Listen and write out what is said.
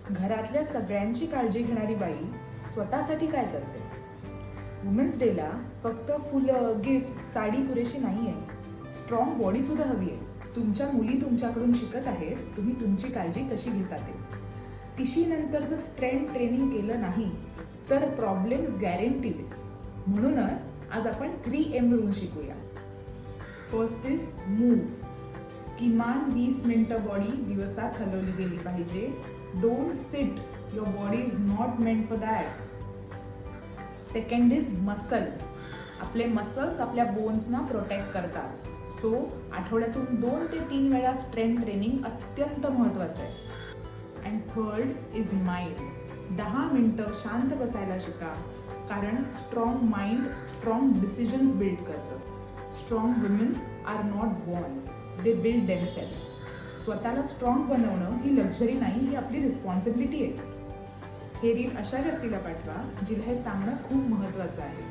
घरातल्या सगळ्यांची काळजी घेणारी बाई स्वतःसाठी काय करते? वुमेन्स डेला फक्त फुलं, गिफ्ट्स, साडी पुरेशी नाही आहे. स्ट्रॉंग बॉडी सुद्धा हवी आहे. तुमच्या मुली तुमच्याकडून शिकत आहेत तुम्ही तुमची काळजी कशी घेता ते. तिशीनंतर जर स्ट्रेंथ ट्रेनिंग केलं नाही तर प्रॉब्लेम्स गॅरंटीड. म्हणूनच आज आपण 3M रूल शिकूया. First is move. किमान 20 मिनिटं बॉडी दिवसात हलवली गेली पाहिजे. Don't sit. Your body is not meant for that. Second is muscle. आपले मसल्स आपल्या बोन्सना प्रोटेक्ट करतात. सो आठवड्यातून 2 ते 3 वेळा स्ट्रेंथ ट्रेनिंग अत्यंत महत्त्वाचं आहे. And third is mind. 10 मिनिटं शांत बसायला शिका, कारण strong mind strong decisions build करतं. Strong women are not born, they build themselves. स्वतःला स्ट्रॉंग बनवणं ही लक्झरी नाही, ही आपली रिस्पॉन्सिबिलिटी आहे. हे रील अशा व्यक्तीला पाठवा जिला हे सांगणं खूप महत्त्वाचं आहे.